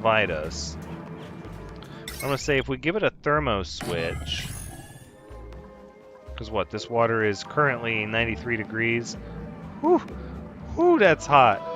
provide us. I'm going to say if we give it a thermo switch, because what, this water is currently 93 degrees. Whew, whew, that's hot.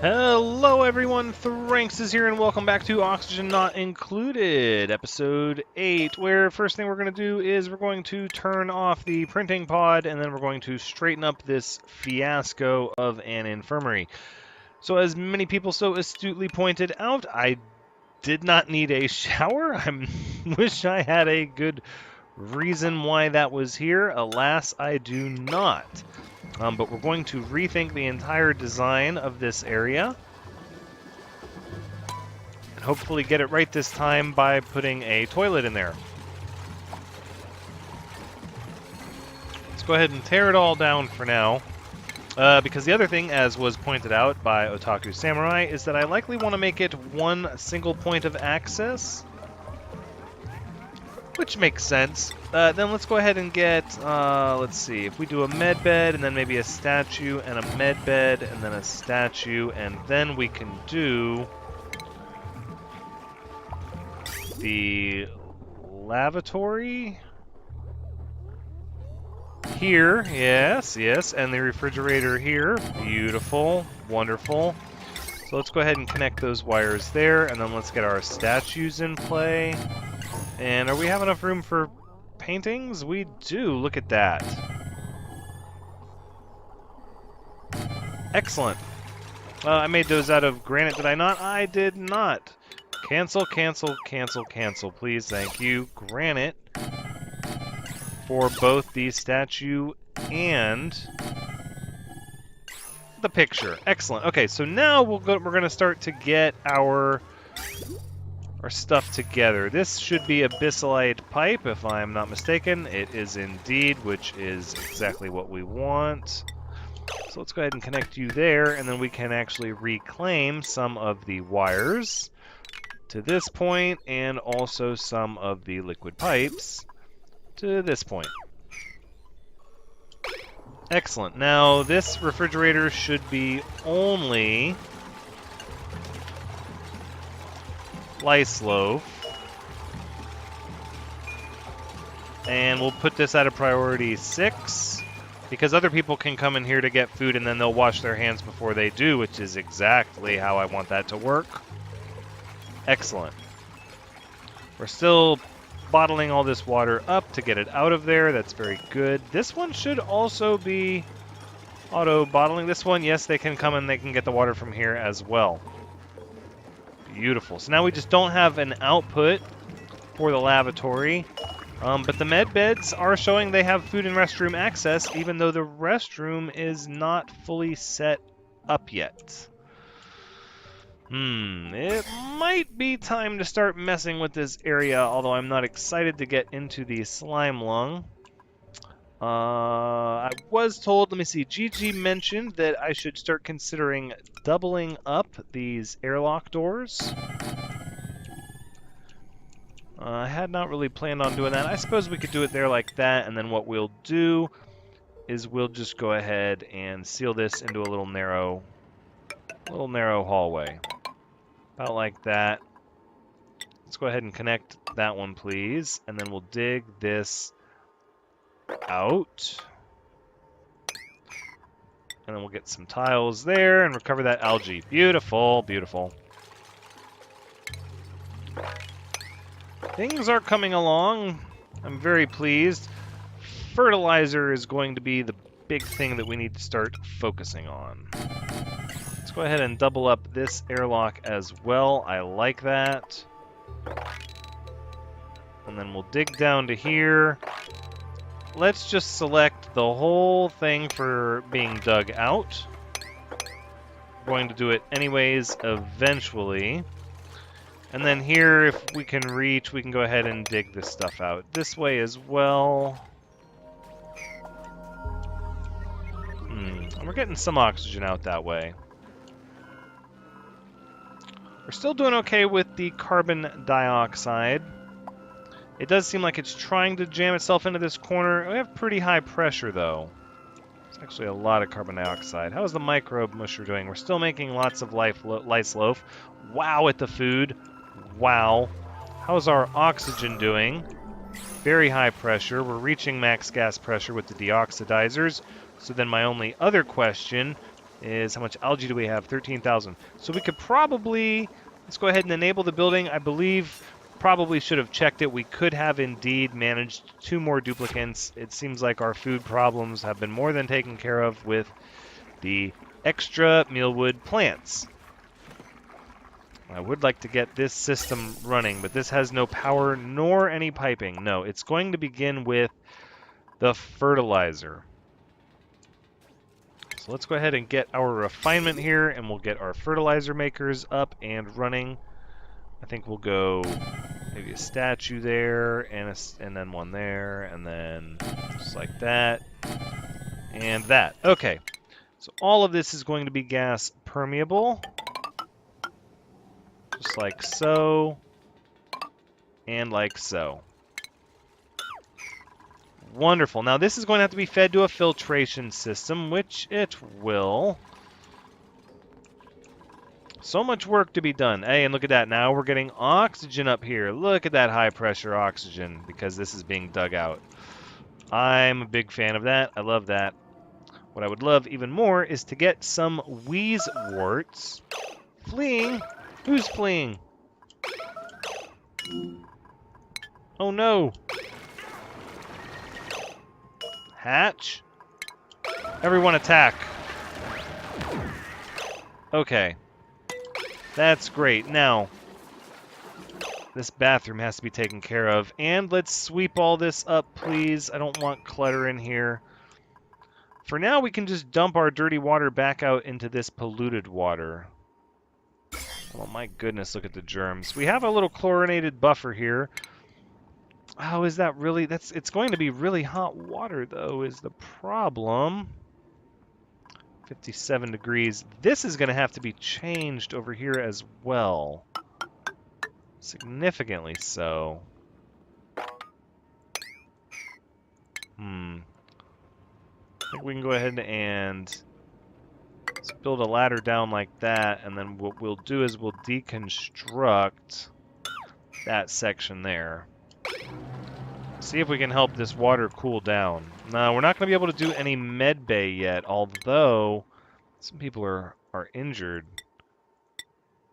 Hello everyone, Thranxes here, and welcome back to Oxygen Not Included, episode 8, where first thing we're going to do is we're going to turn off the printing pod, and then we're going to straighten up this fiasco of an infirmary. So as many people so astutely pointed out, I did not need a shower. I wish I had a good reason why that was here. Alas, I do not. But we're going to rethink the entire design of this area. And hopefully get it right this time by putting a toilet in there. Let's go ahead and tear it all down for now. Because the other thing, as was pointed out by Otaku Samurai, is that I likely want to make it one single point of access. Which makes sense. Then let's go ahead and get, let's see, if we do a med bed and then maybe a statue and a med bed and then a statue, and then we can do the lavatory here, yes, and the refrigerator here. Beautiful, wonderful. So let's go ahead and connect those wires there, and then let's get our statues in play. And are we have enough room for paintings? We do. Look at that. Excellent. I made those out of granite, did I not? I did not. Cancel, cancel, cancel, cancel, please. Thank you. Granite for both the statue and the picture. Excellent. Okay, so now we're going to start to get our stuff together. This should be a Bisylite pipe, if I'm not mistaken. It is indeed, which is exactly what we want. So let's go ahead and connect you there, and then we can actually reclaim some of the wires to this point, and also some of the liquid pipes to this point. Excellent. Now, this refrigerator should be only lice loaf, and we'll put this at a priority 6 because other people can come in here to get food and then they'll wash their hands before they do, which is exactly how I want that to work. Excellent. We're still bottling all this water up to get it out of there. That's very good. This one should also be auto bottling. This one, yes, they can come and they can get the water from here as well. Beautiful. So now we just don't have an output for the lavatory, but the med beds are showing they have food and restroom access, even though the restroom is not fully set up yet. It might be time to start messing with this area, although I'm not excited to get into the slime lung. I was told, let me see, Gigi mentioned that I should start considering doubling up these airlock doors. I had not really planned on doing that. I suppose we could do it there like that, and then what we'll do is we'll just go ahead and seal this into a little narrow hallway. About like that. Let's go ahead and connect that one, please, and then we'll dig this out. And then we'll get some tiles there and recover that algae. Beautiful, beautiful. Things are coming along. I'm very pleased. Fertilizer is going to be the big thing that we need to start focusing on. Let's go ahead and double up this airlock as well. I like that. And then we'll dig down to here. Let's just select the whole thing for being dug out. We're going to do it anyways, eventually. And then here, if we can reach, we can go ahead and dig this stuff out this way as well. And we're getting some oxygen out that way. We're still doing okay with the carbon dioxide. It does seem like it's trying to jam itself into this corner. We have pretty high pressure, though. It's actually a lot of carbon dioxide. How is the microbe musher doing? We're still making lots of lice loaf. Wow at the food. Wow. How's our oxygen doing? Very high pressure. We're reaching max gas pressure with the deoxidizers. So then my only other question is how much algae do we have? 13,000. So we could probably, let's go ahead and enable the building. I believe probably should have checked it. We could have indeed managed 2 more duplicants. It seems like our food problems have been more than taken care of with the extra mealwood plants. I would like to get this system running, but this has no power nor any piping. No, it's going to begin with the fertilizer. So let's go ahead and get our refinement here, and we'll get our fertilizer makers up and running. I think we'll go maybe a statue there, and then one there, and then just like that, and that. Okay, so all of this is going to be gas permeable. Just like so, and like so. Wonderful. Now this is going to have to be fed to a filtration system, which it will. So much work to be done. Hey, and look at that. Now we're getting oxygen up here. Look at that high pressure oxygen because this is being dug out. I'm a big fan of that. I love that. What I would love even more is to get some wheezeworts. Fleeing? Who's fleeing? Oh no! Hatch? Everyone attack. Okay. That's great. Now, this bathroom has to be taken care of. And let's sweep all this up, please. I don't want clutter in here. For now, we can just dump our dirty water back out into this polluted water. Oh my goodness, look at the germs. We have a little chlorinated buffer here. Oh, is that really... It's going to be really hot water, though, is the problem. 57 degrees. This is going to have to be changed over here as well. Significantly so. I think we can go ahead and... Let's build a ladder down like that, and then what we'll do is we'll deconstruct that section there. See if we can help this water cool down. No, we're not going to be able to do any med bay yet, although some people are injured.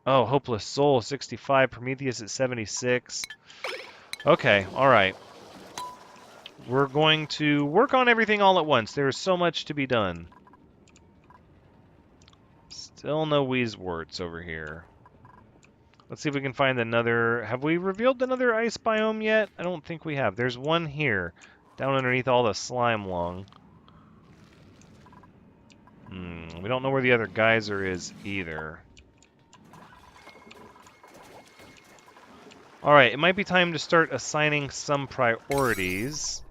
Oh, Hopeless Soul, 65. Prometheus at 76. Okay, alright. We're going to work on everything all at once. There's so much to be done. Still no wheezeworts over here. Let's see if we can find another... Have we revealed another ice biome yet? I don't think we have. There's one here, down underneath all the slime lung. We don't know where the other geyser is either. Alright, it might be time to start assigning some priorities.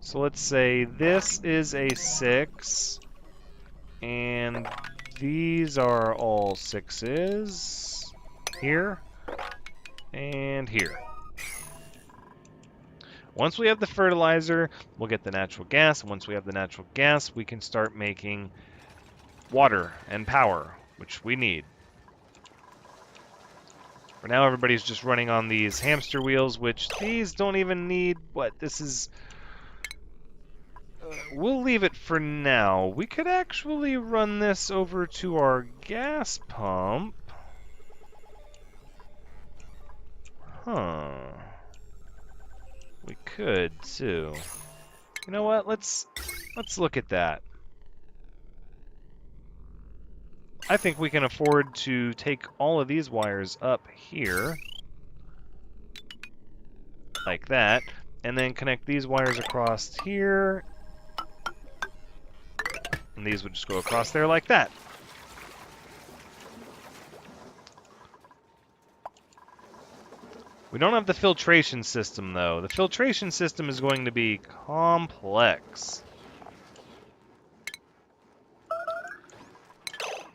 So let's say this is a 6, and these are all 6s. Here, and here. Once we have the fertilizer, we'll get the natural gas. And once we have the natural gas, we can start making water and power, which we need. For now, everybody's just running on these hamster wheels, which these don't even need... What? This is... we'll leave it for now. We could actually run this over to our gas pump. Huh. We could, too. You know what? Let's look at that. I think we can afford to take all of these wires up here. Like that. And then connect these wires across here. And these would just go across there like that. We don't have the filtration system, though. The filtration system is going to be complex.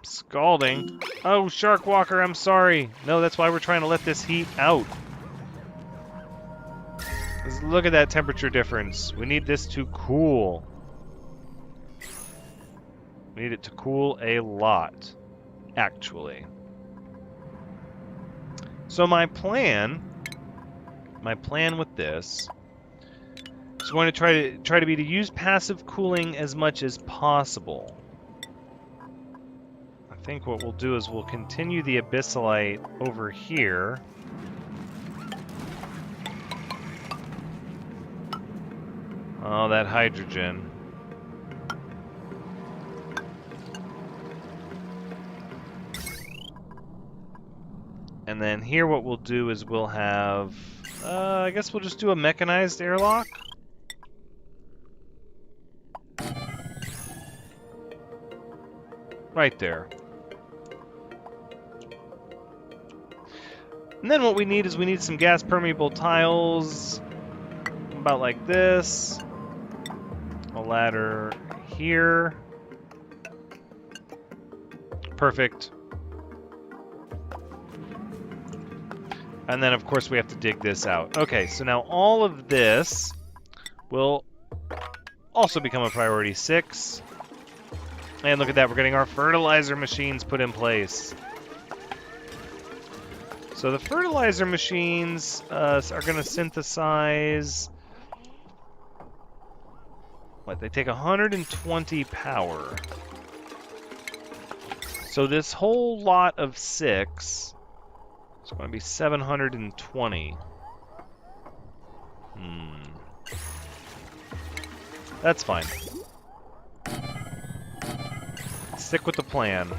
Scalding. Oh, Shark Walker, I'm sorry. No, that's why we're trying to let this heat out. Look at that temperature difference. We need this to cool. We need it to cool a lot, actually. So my plan with this is going to try to be to use passive cooling as much as possible. I think what we'll do is we'll continue the abyssalite over here. Oh, that hydrogen. And then here what we'll do is we'll have, I guess we'll just do a mechanized airlock. Right there. And then what we need is we need some gas permeable tiles, about like this. A ladder here. Perfect. And then, of course, we have to dig this out. Okay, so now all of this will also become a priority 6. And look at that, we're getting our fertilizer machines put in place. So the fertilizer machines are going to synthesize... What, they take 120 power. So this whole lot of 6... It's going to be 720. That's fine. Stick with the plan.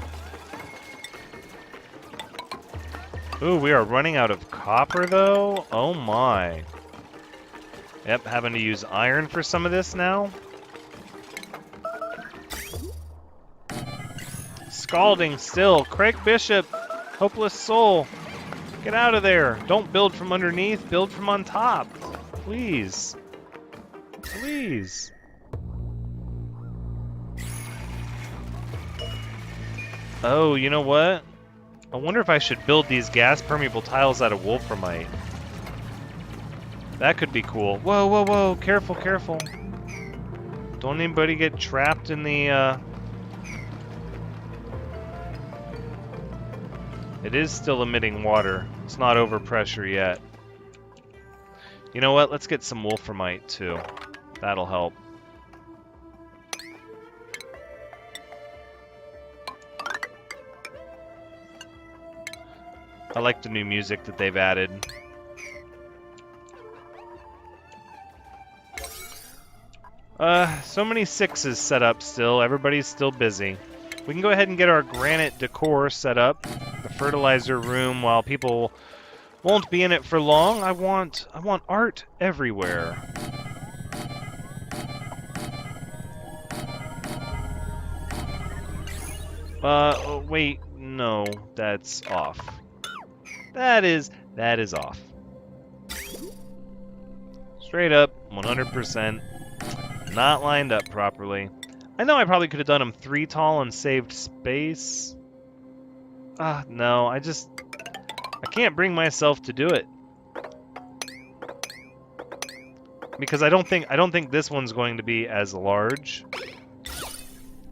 Ooh, we are running out of copper, though? Oh my. Yep, having to use iron for some of this now. Scalding still. Craig Bishop, hopeless soul. Get out of there. Don't build from underneath, build from on top. Please. Please. Oh, you know what? I wonder if I should build these gas permeable tiles out of wolframite. That could be cool. Whoa, whoa, whoa. Careful, careful. Don't anybody get trapped in the, It is still emitting water. It's not overpressure yet. You know what? Let's get some wolframite, too. That'll help. I like the new music that they've added. So many 6s set up still. Everybody's still busy. We can go ahead and get our granite decor set up. The fertilizer room, while people won't be in it for long. I want art everywhere. Wait, no, that's off. That is off. Straight up, 100%. Not lined up properly. I know I probably could have done them 3 tall and saved space. No, I can't bring myself to do it. Because I don't think this one's going to be as large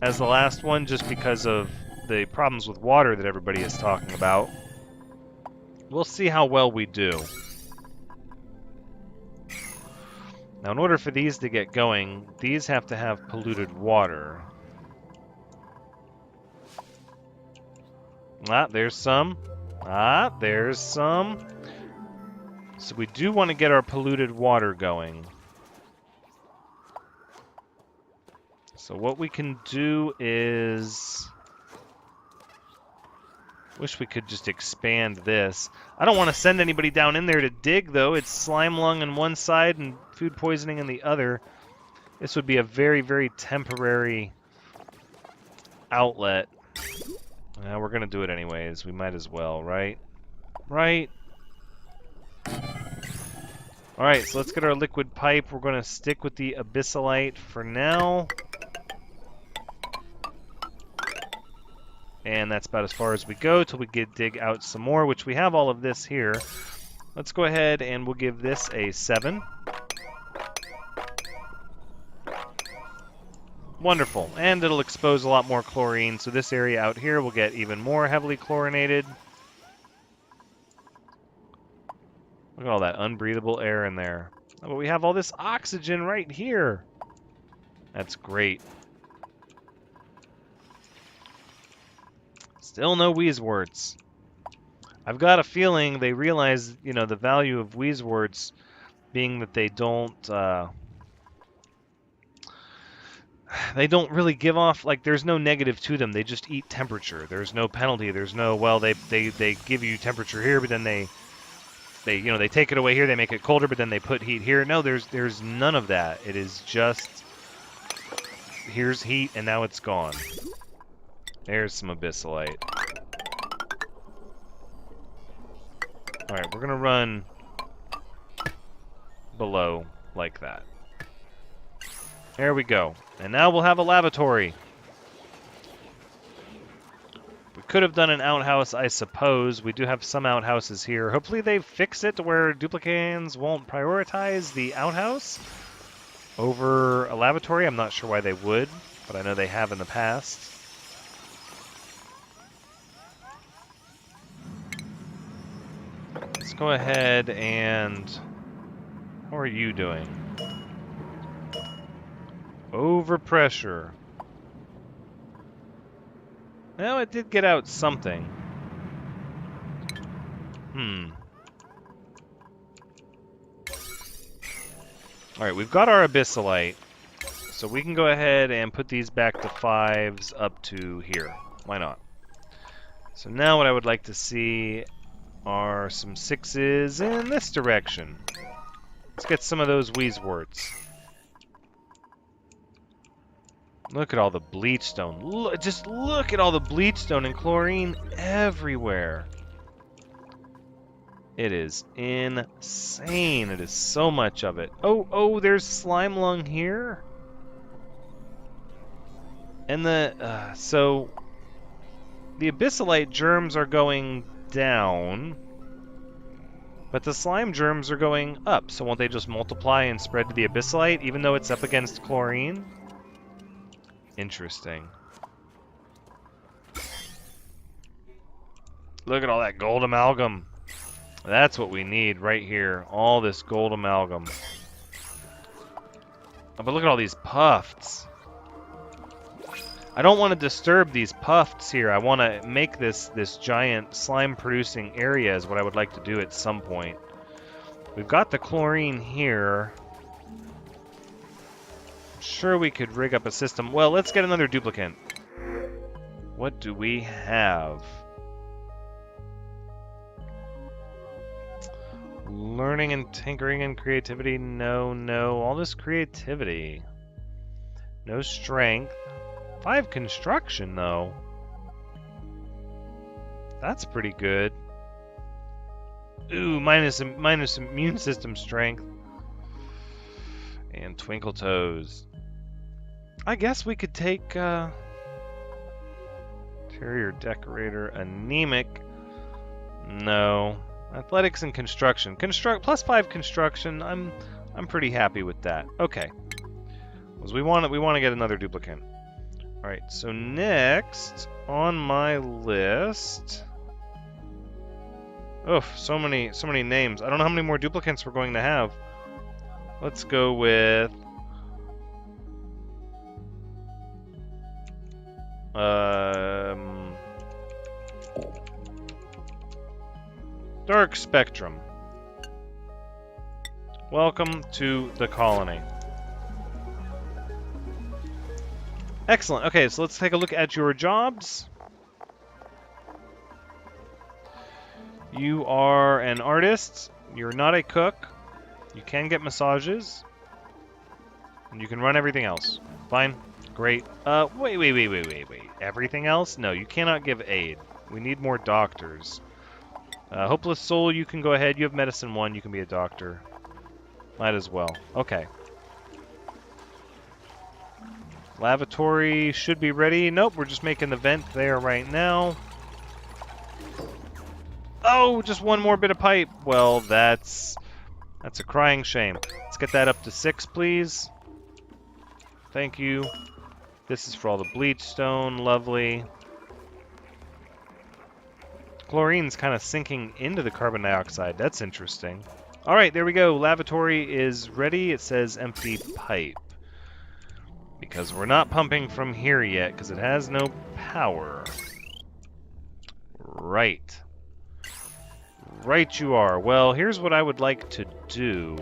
as the last one, just because of the problems with water that everybody is talking about. We'll see how well we do. Now, in order for these to get going, these have to have polluted water. There's some. There's some. So we do want to get our polluted water going. So what we can do is... Wish we could just expand this. I don't want to send anybody down in there to dig, though. It's slime lung on one side and food poisoning on the other. This would be a very, very temporary outlet. We're going to do it anyways. We might as well, right? Right? Alright, so let's get our liquid pipe. We're going to stick with the abyssalite for now. And that's about as far as we go till we dig out some more, which we have all of this here. Let's go ahead and we'll give this a 7. Wonderful. And it'll expose a lot more chlorine, so this area out here will get even more heavily chlorinated. Look at all that unbreathable air in there. Oh, but we have all this oxygen right here. That's great. Still no wheezeworts. I've got a feeling they realize, you know, the value of wheezeworts being that they don't really give off, like, there's no negative to them. They just eat temperature. There's no penalty. There's no, well, they give you temperature here, but then they take it away here, they make it colder, but then they put heat here. No, there's none of that. It is just, here's heat, and now it's gone. There's some abyssalite. Alright, we're going to run below like that. There we go. And now we'll have a lavatory. We could have done an outhouse, I suppose. We do have some outhouses here. Hopefully they fix it to where duplicants won't prioritize the outhouse over a lavatory. I'm not sure why they would, but I know they have in the past. Let's go ahead and... How are you doing? Overpressure. Well, it did get out something. Alright, we've got our abyssalite. So we can go ahead and put these back to 5s up to here. Why not? So now what I would like to see are some 6s in this direction. Let's get some of those wheezeworts. Look at all the bleachstone. Just look at all the bleachstone and chlorine everywhere. It is insane. It is so much of it. Oh, there's slime lung here. And so the abyssalite germs are going down, but the slime germs are going up. So won't they just multiply and spread to the abyssalite, even though it's up against chlorine? Interesting. Look at all that gold amalgam. That's what we need right here. All this gold amalgam. Oh, but look at all these puffs. I don't want to disturb these puffs here. I want to make this giant slime-producing area is what I would like to do at some point. We've got the chlorine here. Sure, we could rig up a system. Well, let's get another duplicant. What do we have? Learning and tinkering and creativity. No. All this creativity. No strength. 5 construction, though. That's pretty good. Ooh, minus immune system strength. And twinkle toes. I guess we could take Terrier decorator, anemic. No. Athletics and construction. Plus 5 construction. I'm pretty happy with that. Okay. Because we want to get another duplicant. All right. So next on my list. Oh, so many names. I don't know how many more duplicants we're going to have. Let's go with Dark Spectrum. Welcome to the colony. Excellent. Okay, so let's take a look at your jobs. You are an artist. You're not a cook. You can get massages. And you can run everything else. Fine. Great. Wait. Everything else? No, you cannot give aid. We need more doctors. Hopeless Soul, you can go ahead. You have Medicine 1. You can be a doctor. Might as well. Okay. Lavatory should be ready. Nope, we're just making the vent there right now. Oh, just one more bit of pipe. Well, that's a crying shame. Let's get that up to 6, please. Thank you. This is for all the bleach stone. Lovely. Chlorine's kind of sinking into the carbon dioxide. That's interesting. All right, there we go. Lavatory is ready. It says empty pipe. Because we're not pumping from here yet, because it has no power. Right. Right you are. Well, here's what I would like to do.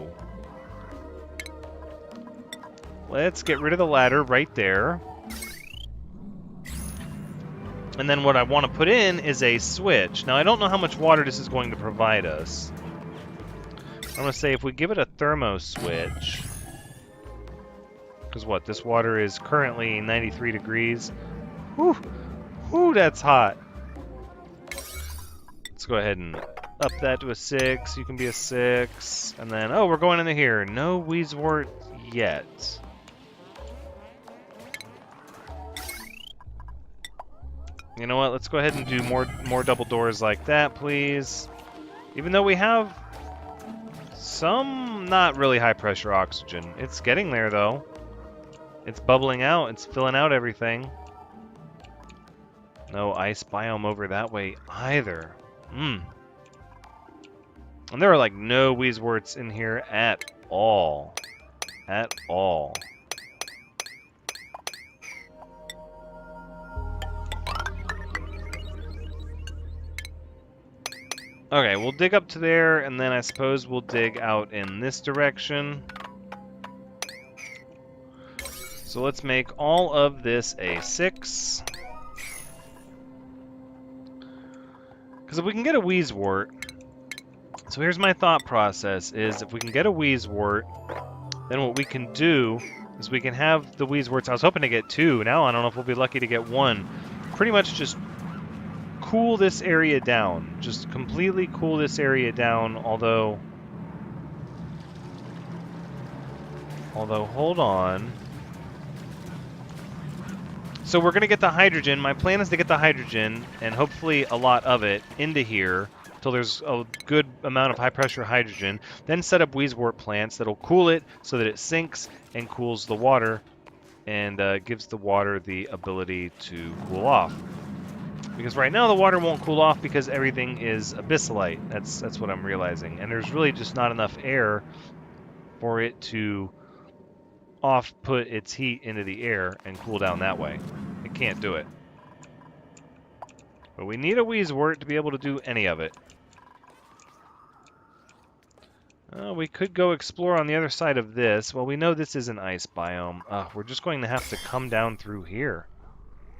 Let's get rid of the ladder right there. And then what I want to put in is a switch. Now, I don't know how much water this is going to provide us. I'm going to say if we give it a thermo switch... Because what, this water is currently 93 degrees. Whew, whew, that's hot. Let's go ahead and up that to a 6. You can be a 6. And then, oh, we're going into here. No wheezewort yet. You know what? Let's go ahead and do more double doors like that, please. Even though we have some not really high pressure oxygen. It's getting there, though. It's bubbling out. It's filling out everything. No ice biome over that way either. And there are like no wheezeworts in here at all. At all. Okay, we'll dig up to there, and then I suppose we'll dig out in this direction. So let's make all of this a 6. Because if we can get a wheezewort... So here's my thought process, is if we can get a wheezewort, then what we can do is we can have the wheezeworts... I was hoping to get 2. Now I don't know if we'll be lucky to get 1. Pretty much just cool this area down. Just completely cool this area down, although, hold on. So we're going to get the hydrogen. My plan is to get the hydrogen, and hopefully a lot of it, into here, till there's a good amount of high-pressure hydrogen. Then set up wheezewort plants that'll cool it so that it sinks and cools the water, and gives the water the ability to cool off. Because right now the water won't cool off because everything is abyssalite. That's what I'm realizing. And there's really just not enough air for it to put its heat into the air and cool down that way. It can't do it. But we need a wheezewort to be able to do any of it. We could go explore on the other side of this. Well, we know this is an ice biome. We're just going to have to come down through here.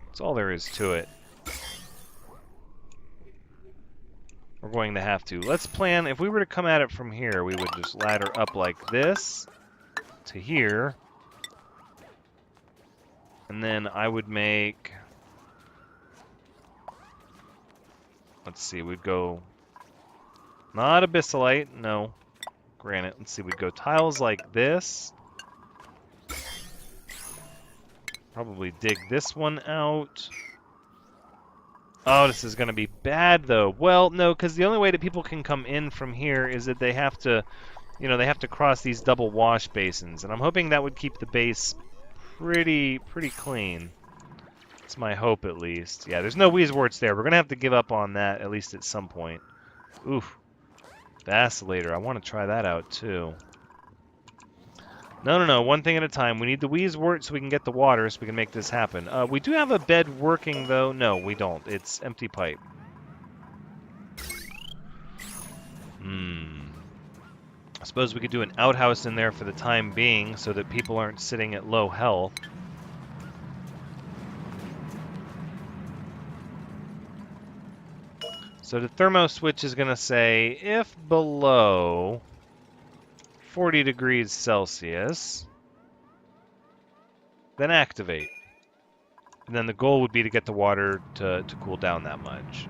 That's all there is to it. We're going to have to. Let's plan, if we were to come at it from here, we would just ladder up like this to here. And then I would make... Let's see, we'd go... Not abyssalite, no. Granite. Let's see, we'd go tiles like this. Probably dig this one out. Oh, this is going to be bad, though. Well, no, because the only way that people can come in from here is that they have to, they have to cross these double wash basins. And I'm hoping that would keep the base pretty clean. It's my hope, at least. Yeah, there's no wheezeworts there. We're going to have to give up on that, at least at some point. Oof. Vacillator. I want to try that out, too. No. One thing at a time. We need the wheezewort so we can get the water so we can make this happen. We do have a bed working, though. No, we don't. It's empty pipe. I suppose we could do an outhouse in there for the time being so that people aren't sitting at low health. So the thermo switch is going to say, if below 40 degrees Celsius, then activate. And then the goal would be to get the water to cool down that much.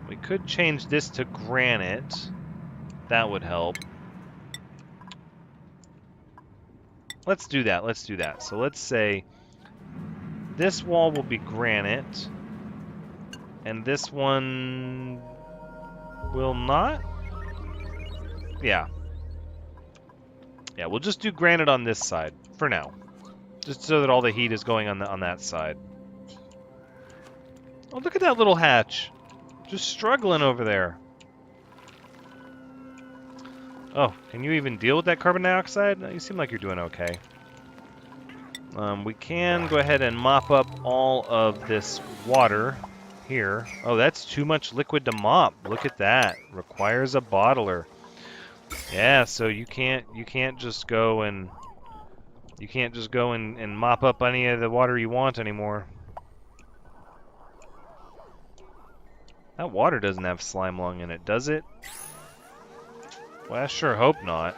We could change this to granite. That would help. Let's do that. So let's say this wall will be granite. And this one will not? Yeah. Yeah, we'll just do granite on this side for now. just so that all the heat is going on that side. Oh, look at that little hatch. Just struggling over there. Oh, can you even deal with that carbon dioxide? No, you seem like you're doing okay. We can go ahead and mop up all of this water here. Oh, that's too much liquid to mop. Look at that. Requires a bottler. Yeah, so you can't just go and mop up any of the water you want anymore. That water doesn't have slime lung in it, does it? Well, I sure hope not.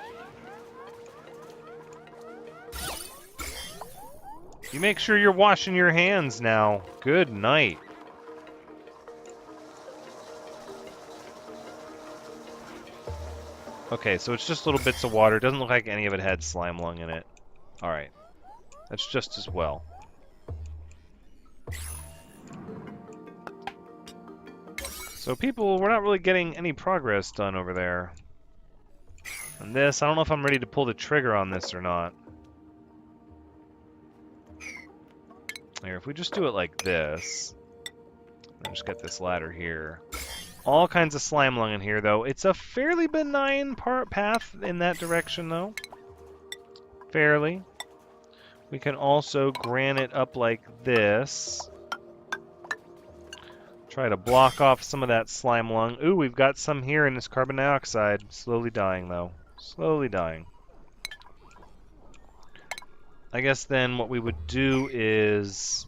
You make sure you're washing your hands now. Good night. Okay, so it's just little bits of water. Doesn't look like any of it had slime lung in it. Alright. That's just as well. So people, we're not really getting any progress done over there. And this, I don't know if I'm ready to pull the trigger on this or not. Here, if we just do it like this, and just get this ladder here. All kinds of slime lung in here, though. It's a fairly benign path in that direction, though. Fairly. We can also granite up like this. Try to block off some of that slime lung. Ooh, we've got some here in this carbon dioxide. Slowly dying, though. Slowly dying. I guess then what we would do is...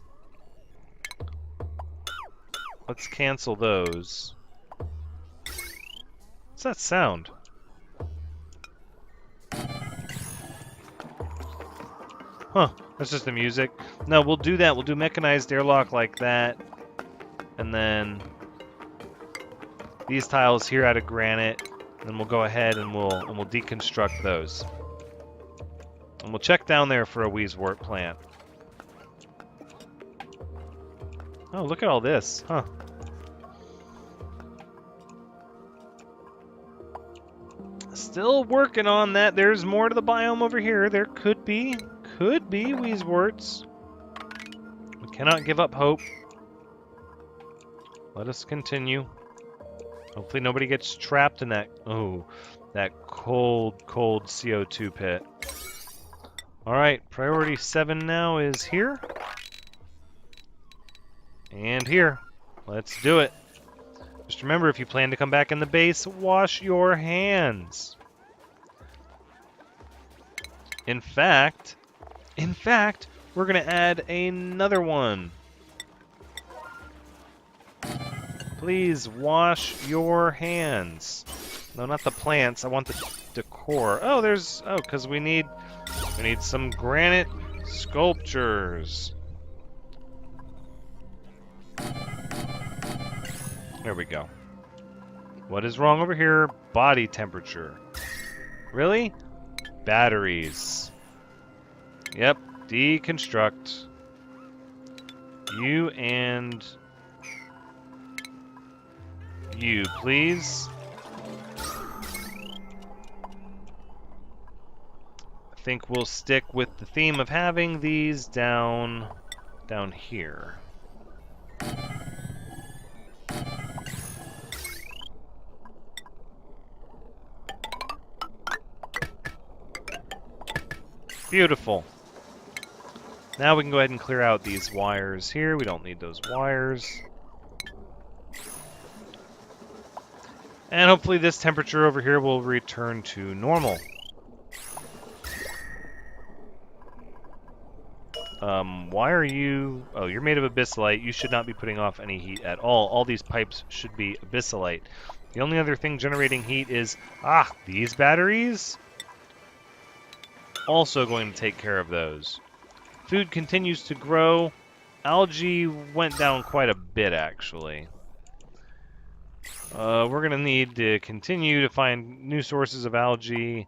let's cancel those. What's that sound? Huh, that's just the music. No, we'll do that. We'll do mechanized airlock like that. And then these tiles here out of granite. Then we'll go ahead and we'll deconstruct those. And we'll check down there for a wheezewort plant. Oh, look at all this. Huh. Still working on that. There's more to the biome over here. There could be wheezeworts. We cannot give up hope. Let us continue. Hopefully nobody gets trapped in that, that cold, cold CO2 pit. Alright, priority 7 now is here. And here. Let's do it. Just remember, if you plan to come back in the base, wash your hands. In fact, we're going to add another one. Please wash your hands. No, not the plants. I want the decor. Oh, because we need some granite sculptures. There we go. What is wrong over here? Body temperature. Really? Batteries. Yep, deconstruct. You and you, please. I think we'll stick with the theme of having these down here. Beautiful. Now we can go ahead and clear out these wires here. We don't need those wires. And hopefully this temperature over here will return to normal. Why are you... oh, you're made of abyssalite. You should not be putting off any heat at all. All these pipes should be abyssalite. The only other thing generating heat is... these batteries? Also going to take care of those. Food continues to grow. Algae went down quite a bit, actually. We're going to need to continue to find new sources of algae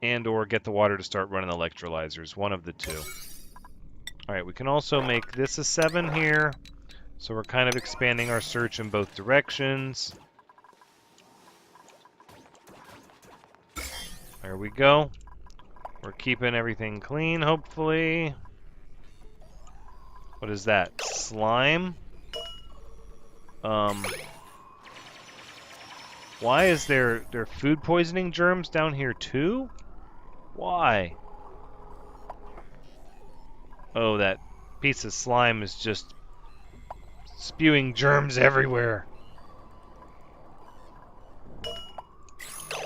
and or get the water to start running electrolyzers. One of the two. Alright, we can also make this a 7 here. So we're kind of expanding our search in both directions. There we go. We're keeping everything clean, hopefully. What is that? Slime? Why is there food poisoning germs down here too? Why? Oh, that piece of slime is just spewing germs everywhere.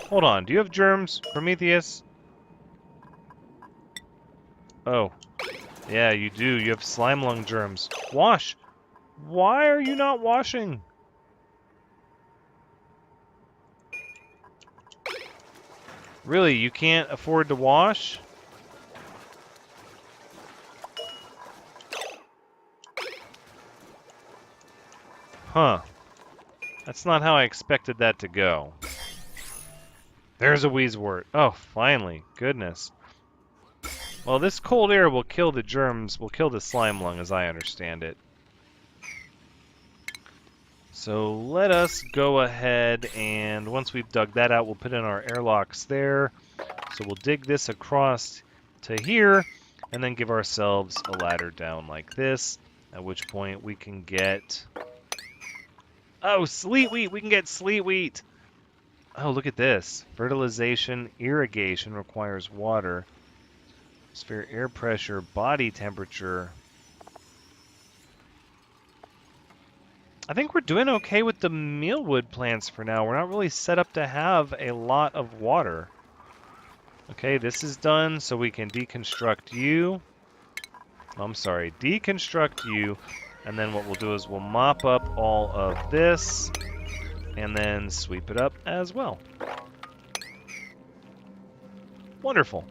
Hold on, do you have germs, Prometheus? Oh, yeah, you do. You have slime lung germs. Wash! Why are you not washing? Really, you can't afford to wash? Huh. That's not how I expected that to go. There's a wheezewort. Oh, finally. Goodness. Well, this cold air will kill the germs, will kill the slime lung, as I understand it. So let us go ahead and once we've dug that out, we'll put in our airlocks there. So we'll dig this across to here and then give ourselves a ladder down like this, at which point we can get... Oh, sleet wheat! We can get sleet wheat! Oh, look at this. Fertilization, irrigation requires water. Sphere air pressure, body temperature. I think we're doing okay with the mealwood plants for now. We're not really set up to have a lot of water. Okay, this is done, so we can deconstruct you. I'm sorry, deconstruct you. And then what we'll do is we'll mop up all of this and then sweep it up as well. Wonderful.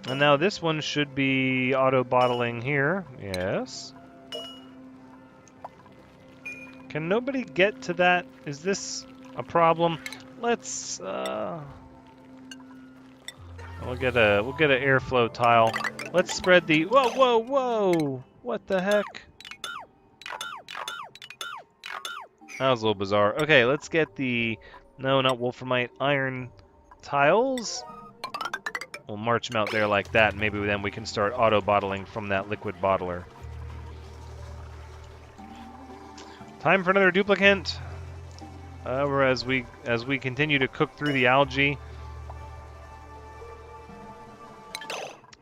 And now this one should be auto-bottling here. Yes. Can nobody get to that? Is this a problem? Let's we'll get an airflow tile. Let's spread the whoa! What the heck? That was a little bizarre. Okay, let's get the no, not wolframite, iron tiles. We'll march them out there like that, and maybe then we can start auto-bottling from that liquid bottler. Time for another duplicant. As we continue to cook through the algae.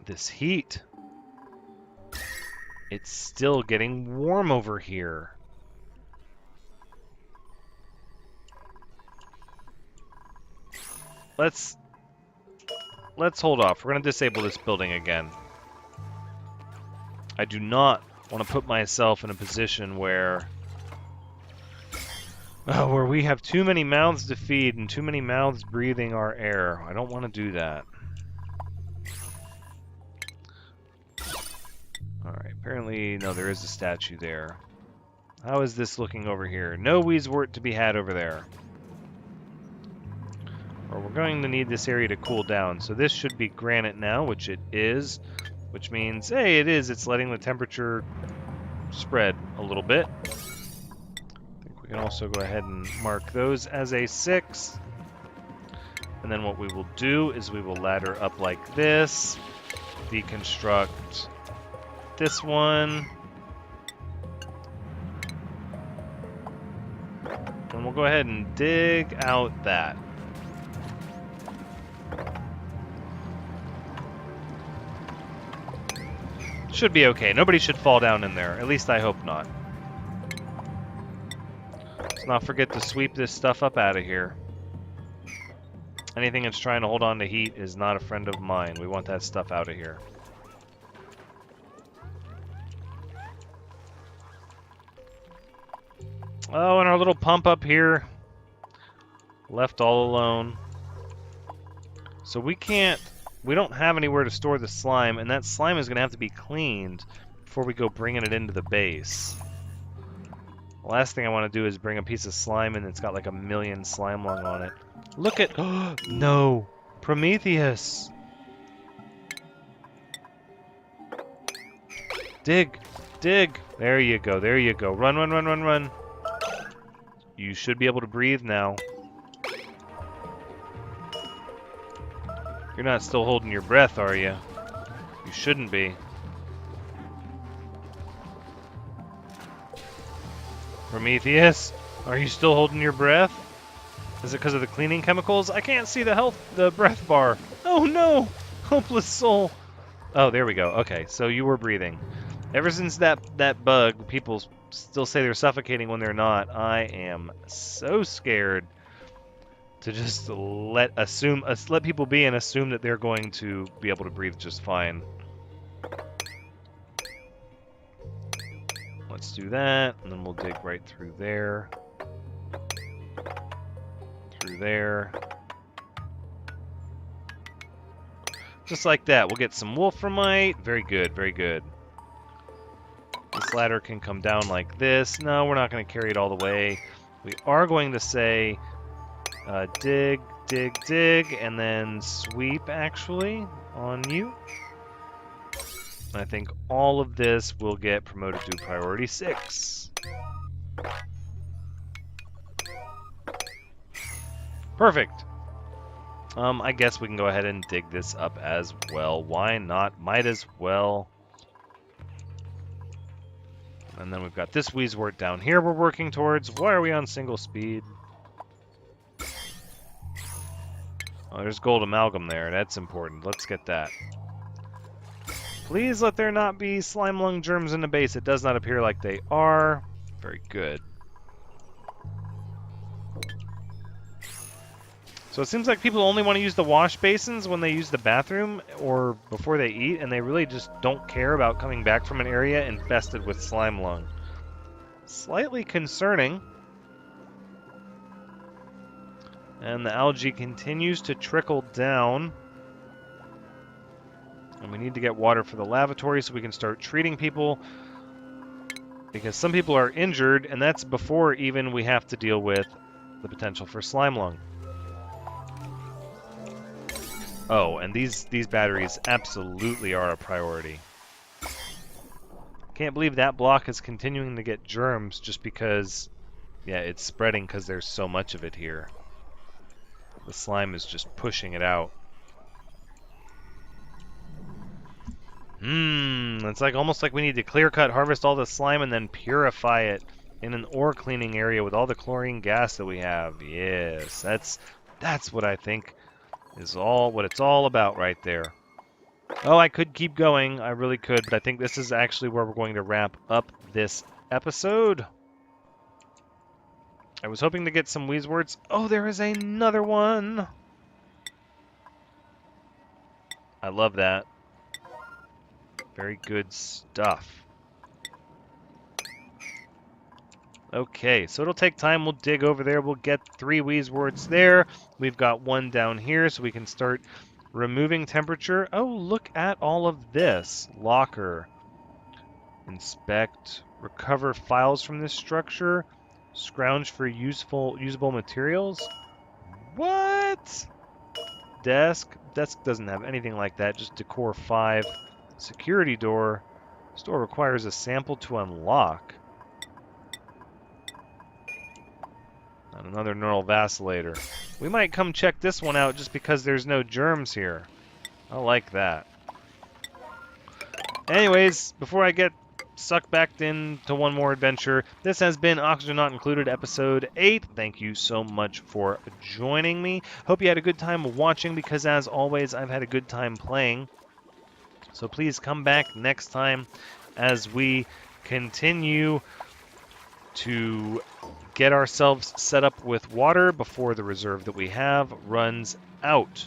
This heat. It's still getting warm over here. Let's hold off. We're going to disable this building again. I do not want to put myself in a position where we have too many mouths to feed and too many mouths breathing our air. I don't want to do that. Alright, apparently, no, there is a statue there. How is this looking over here? No wheezewort to be had over there. Or we're going to need this area to cool down. So this should be granite now, which it is. Which means, hey, it is. It's letting the temperature spread a little bit. I think we can also go ahead and mark those as a 6. And then what we will do is we will ladder up like this. Deconstruct this one. And we'll go ahead and dig out that. Should be okay. Nobody should fall down in there. At least I hope not. Let's not forget to sweep this stuff up out of here. Anything that's trying to hold on to heat is not a friend of mine. We want that stuff out of here. Oh, and our little pump up here. Left all alone. So we don't have anywhere to store the slime, and that slime is going to have to be cleaned before we go bringing it into the base. The last thing I want to do is bring a piece of slime in that's got like 1,000,000 slime lung on it. Look at... no! Prometheus! Dig! Dig! There you go, there you go. Run, run, run, run, run. You should be able to breathe now. You're not still holding your breath, are you? You shouldn't be. Prometheus, are you still holding your breath? Is it because of the cleaning chemicals? I can't see the breath bar. Oh no! Hopeless soul. Oh, there we go. Okay, so you were breathing. Ever since that bug, people still say they're suffocating when they're not. I am so scared to just let people be and assume that they're going to be able to breathe just fine. Let's do that, and then we'll dig right through there. Through there. Just like that. We'll get some wolframite. Very good, very good. This ladder can come down like this. No, we're not going to carry it all the way. We are going to say dig, dig, dig, and then sweep, actually, on you. I think all of this will get promoted to priority 6. Perfect. I guess we can go ahead and dig this up as well. Why not? Might as well. And then we've got this wheezewort down here we're working towards. Why are we on single speed? Oh, there's gold amalgam there. That's important. Let's get that. Please let there not be slime lung germs in the base. It does not appear like they are. Very good. So it seems like people only want to use the wash basins when they use the bathroom or before they eat, and they really just don't care about coming back from an area infested with slime lung. Slightly concerning. And the algae continues to trickle down. And we need to get water for the lavatory so we can start treating people. Because some people are injured, and that's before even we have to deal with the potential for slime lung. Oh, and these batteries absolutely are a priority. Can't believe that block is continuing to get germs just because, yeah, it's spreading because there's so much of it here. The slime is just pushing it out. It's like almost like we need to clear cut, harvest all the slime, and then purify it in an ore cleaning area with all the chlorine gas that we have. Yes, that's what I think is what it's all about right there. Oh, I could keep going. I really could, but I think this is actually where we're going to wrap up this episode. I was hoping to get some wheezeworts. Oh, there is another one. I love that. Very good stuff. Okay, so it'll take time. We'll dig over there. We'll get 3 wheezeworts there. We've got 1 down here, so we can start removing temperature. Oh, look at all of this. Locker. Inspect. Recover files from this structure. Scrounge for usable materials. What? Desk. Desk doesn't have anything like that. Just decor 5. Security door. Store requires a sample to unlock. And another neural vacillator. We might come check this one out just because there's no germs here. I like that. Anyways, before I get sucked back into one more adventure, this has been Oxygen Not Included, episode 8. Thank you so much for joining me. Hope you had a good time watching because, as always, I've had a good time playing. So please come back next time as we continue to get ourselves set up with water before the reserve that we have runs out.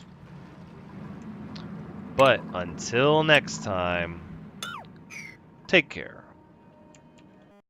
But until next time, take care.